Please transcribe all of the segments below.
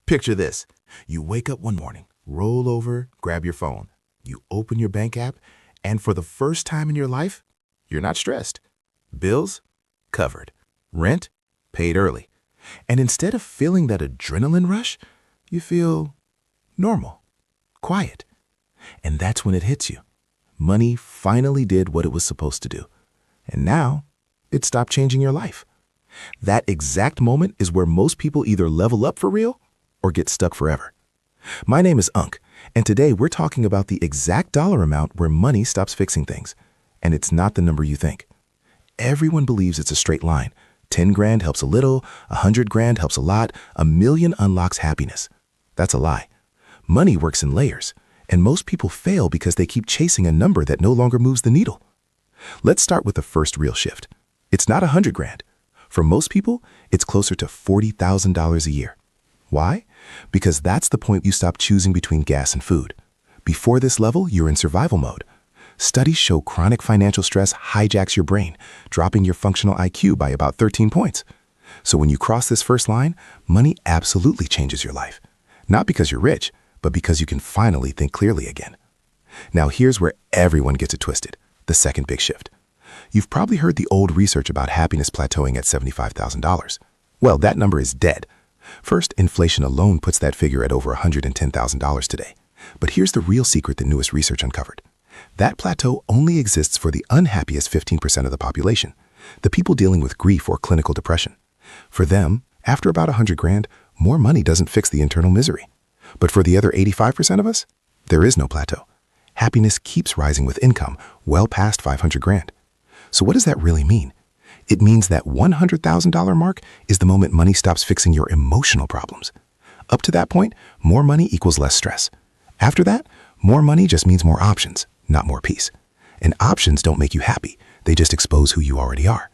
Picture this. You wake up one morning, roll over, grab your phone. You open your bank app, and for the first time in your life, you're not stressed. Bills? Covered. Rent? Paid early. And instead of feeling that adrenaline rush, you feel normal, quiet. And that's when it hits you. Money finally did what it was supposed to do. And now, it stopped changing your life. That exact moment is where most people either level up for real or get stuck forever. My name is Unk, and today we're talking about the exact dollar amount where money stops fixing things. And it's not the number you think. Everyone believes it's a straight line. 10 grand helps a little, 100 grand helps a lot, 1,000,000 unlocks happiness. That's a lie. Money works in layers, and most people fail because they keep chasing a number that no longer moves the needle. Let's start with the first real shift. It's not 100 grand. For most people, it's closer to $40,000 a year. Why? Because that's the point you stop choosing between gas and food. Before this level, you're in survival mode. Studies show chronic financial stress hijacks your brain, dropping your functional IQ by about 13 points. So when you cross this first line, money absolutely changes your life. Not because you're rich, but because you can finally think clearly again. Now here's where everyone gets it twisted, the second big shift. You've probably heard the old research about happiness plateauing at $75,000. Well, that number is dead. First, inflation alone puts that figure at over $110,000 today. But here's the real secret that newest research uncovered. That plateau only exists for the unhappiest 15% of the population, the people dealing with grief or clinical depression. For them, after about 100 grand, more money doesn't fix the internal misery. But for the other 85% of us, there is no plateau. Happiness keeps rising with income well past 500 grand. So what does that really mean? It means that $100,000 mark is the moment money stops fixing your emotional problems. Up to that point, more money equals less stress. After that, more money just means more options, not more peace. And options don't make you happy. They just expose who you already are.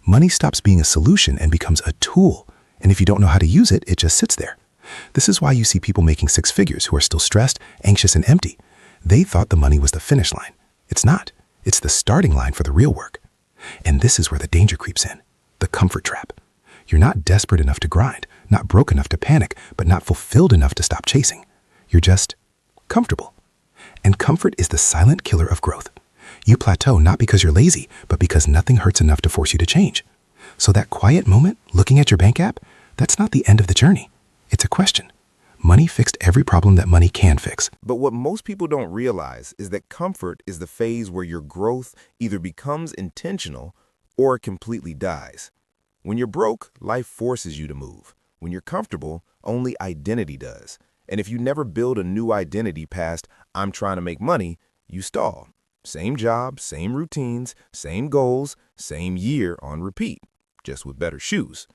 Money stops being a solution and becomes a tool. And if you don't know how to use it, it just sits there. This is why you see people making six figures who are still stressed, anxious, and empty. They thought the money was the finish line. It's not. It's the starting line for the real work. And this is where the danger creeps in, the comfort trap. You're not desperate enough to grind, not broke enough to panic, but not fulfilled enough to stop chasing. You're just comfortable. And comfort is the silent killer of growth. You plateau not because you're lazy, but because nothing hurts enough to force you to change. So that quiet moment, looking at your bank app, that's not the end of the journey. It's a question. Money fixed every problem that money can fix. But what most people don't realize is that comfort is the phase where your growth either becomes intentional or completely dies. When you're broke, life forces you to move. When you're comfortable, only identity does. And if you never build a new identity past, I'm trying to make money, you stall. Same job, same routines, same goals, same year on repeat, just with better shoes.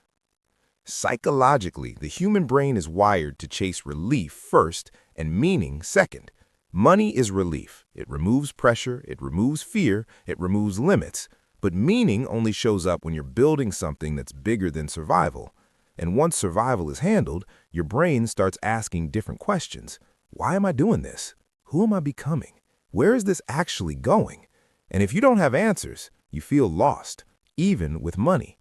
Psychologically, the human brain is wired to chase relief first and meaning second. Money is relief. It removes pressure, it removes fear, it removes limits. But meaning only shows up when you're building something that's bigger than survival. And once survival is handled, your brain starts asking different questions. Why am I doing this? Who am I becoming? Where is this actually going? And if you don't have answers, you feel lost, even with money.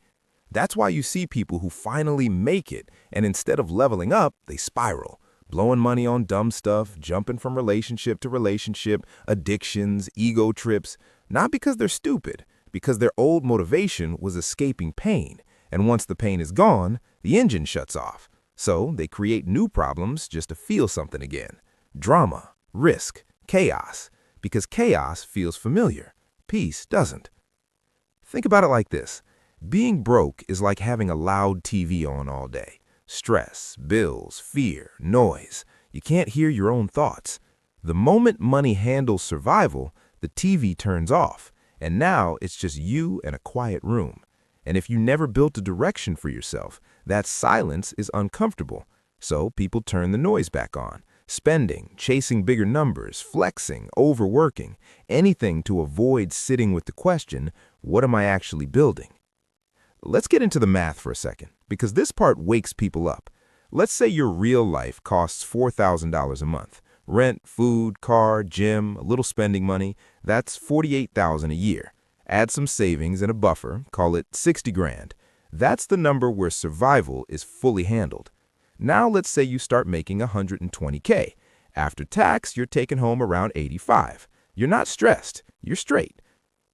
That's why you see people who finally make it, and instead of leveling up, they spiral, blowing money on dumb stuff, jumping from relationship to relationship, addictions, ego trips, not because they're stupid, because their old motivation was escaping pain, and once the pain is gone, the engine shuts off. So they create new problems just to feel something again. Drama, risk, chaos, because chaos feels familiar. Peace doesn't. Think about it like this. Being broke is like having a loud TV on all day. Stress, bills, fear, noise. You can't hear your own thoughts. The moment money handles survival, the TV turns off, and now it's just you and a quiet room. And if you never built a direction for yourself, that silence is uncomfortable. So people turn the noise back on. Spending, chasing bigger numbers, flexing, overworking, anything to avoid sitting with the question, what am I actually building? Let's get into the math for a second, because this part wakes people up. Let's say your real life costs $4,000 a month. Rent, food, car, gym, a little spending money, that's $48,000 a year. Add some savings and a buffer, call it 60 grand. That's the number where survival is fully handled. Now let's say you start making 120K. After tax, you're taking home around 85. You're not stressed, you're straight.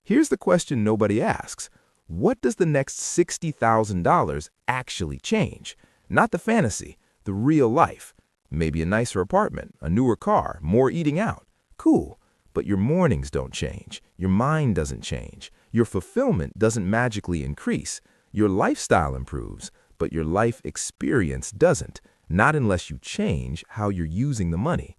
Here's the question nobody asks. What does the next $60,000 actually change? Not the fantasy, the real life. Maybe a nicer apartment, a newer car, more eating out. Cool. But your mornings don't change. Your mind doesn't change. Your fulfillment doesn't magically increase. Your lifestyle improves, but your life experience doesn't, not unless you change how you're using the money.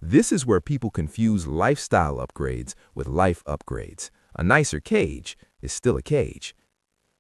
This is where people confuse lifestyle upgrades with life upgrades. A nicer cage is still a cage.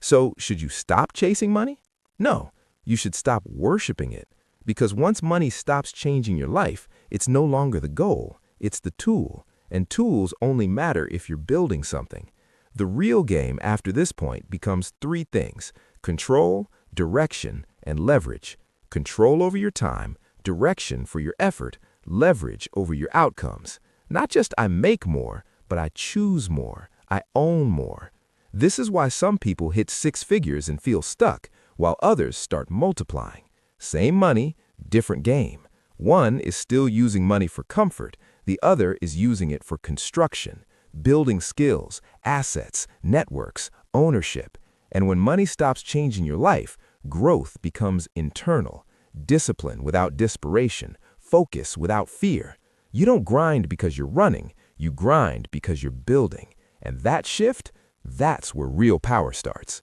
So, should you stop chasing money? No, you should stop worshiping it. Because once money stops changing your life, it's no longer the goal, it's the tool. And tools only matter if you're building something. The real game after this point becomes three things: control, direction, and leverage. Control over your time, direction for your effort, leverage over your outcomes. Not just I make more, but I choose more, I own more. This is why some people hit 6 figures and feel stuck, while others start multiplying. Same money, different game. One is still using money for comfort, the other is using it for construction, building skills, assets, networks, ownership. And when money stops changing your life, growth becomes internal. Discipline without desperation, focus without fear. You don't grind because you're running, you grind because you're building. And that shift, that's where real power starts.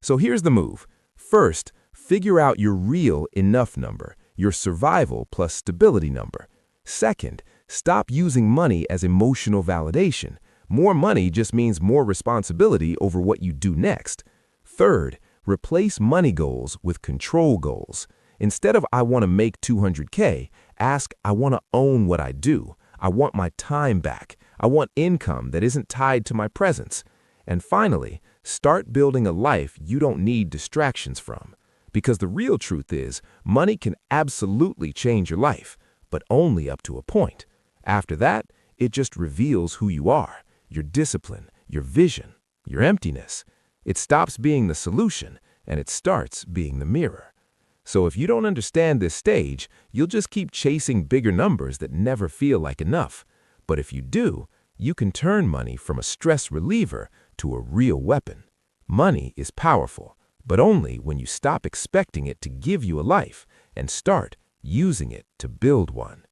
So here's the move. First, figure out your real enough number, your survival plus stability number. Second, stop using money as emotional validation. More money just means more responsibility over what you do next. Third, replace money goals with control goals. Instead of I want to make 200K, ask I want to own what I do. I want my time back. I want income that isn't tied to my presence. And finally, start building a life you don't need distractions from. Because the real truth is, money can absolutely change your life, but only up to a point. After that, it just reveals who you are, your discipline, your vision, your emptiness. It stops being the solution, and it starts being the mirror. So if you don't understand this stage, you'll just keep chasing bigger numbers that never feel like enough. But if you do, you can turn money from a stress reliever to a real weapon. Money is powerful, but only when you stop expecting it to give you a life and start using it to build one.